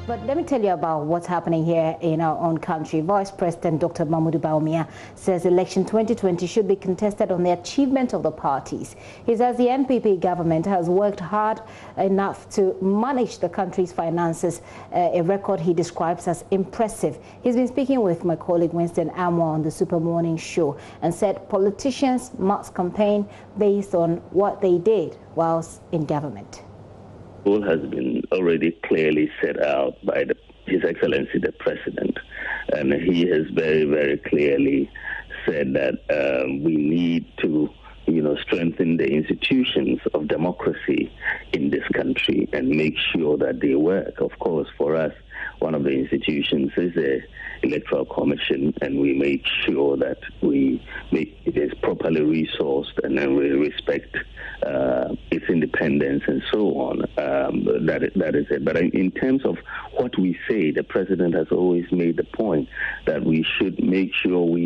But let me tell you about what's happening here in our own country. Vice President Dr. Mahmoud Bawumia says election 2020 should be contested on the achievement of the parties. He says the NPP government has worked hard enough to manage the country's finances, a record he describes as impressive. He's been speaking with my colleague Winston Amo on the Super Morning Show and said politicians must campaign based on what they did whilst in government. All has been already clearly set out by His Excellency the President, and he has very, very clearly said that we need to, strengthen the institutions of democracy in this country and make sure that they work. Of course, for us, one of the institutions is the Electoral Commission, and we make sure that it is properly resourced and then we respect its independence and so on. That is it. But in terms of what we say, the President has always made the point that we should make sure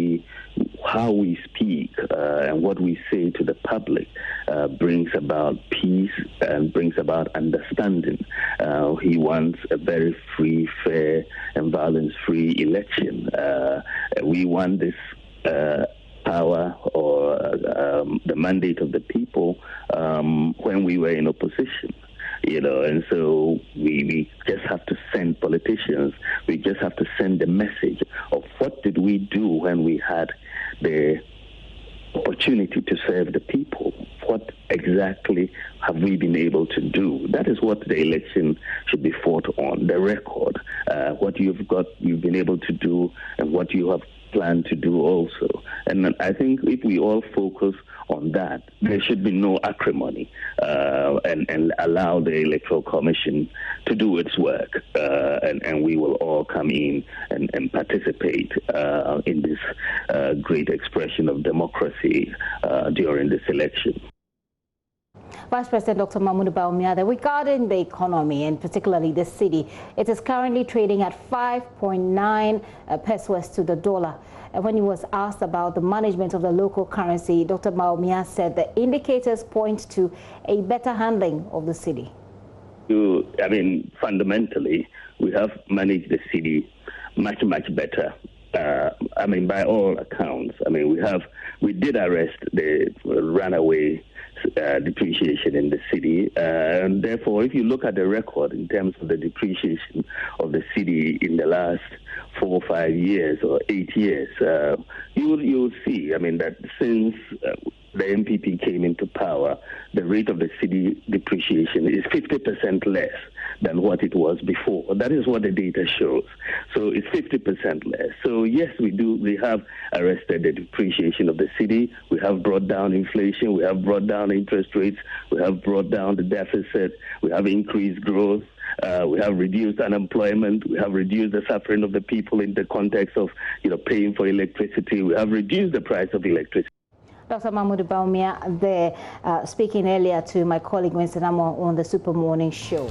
how we speak and what we say to the public brings about peace and brings about understanding. He wants a very free, fair, and violence-free election. We want this power or the mandate of the people when we were in opposition. And so we just have to send politicians, we just have to send the message of what did we do when we had the opportunity to serve the people. What exactly have we been able to do? That is what the election should be fought on, the record, what you've been able to do and what you have planned to do also. And I think if we all focus on that, there should be no acrimony and allow the Electoral Commission to do its work, and we will all come in and participate in this great expression of democracy during this election. Vice President Dr. Mahmoud Bawumia, regarding the economy and particularly the city, it is currently trading at 5.9 pesos to the dollar. And when he was asked about the management of the local currency, Dr. Bawumia said the indicators point to a better handling of the city. Fundamentally, we have managed the city much, much better. By all accounts. We did arrest the runaway depreciation in the city, and therefore, if you look at the record in terms of the depreciation of the city in the last 4 or 5 years or 8 years, you'll see. That since the NPP came into power, the rate of the city depreciation is 50% less than what it was before. That is what the data shows. So it's 50% less. So yes, we have arrested the depreciation of the city. We have brought down inflation. We have brought down interest rates. We have brought down the deficit. We have increased growth. We have reduced unemployment. We have reduced the suffering of the people in the context of, paying for electricity. We have reduced the price of electricity. Dr. Mahmoud Bawumia there speaking earlier to my colleague Winston Amo on the Super Morning Show.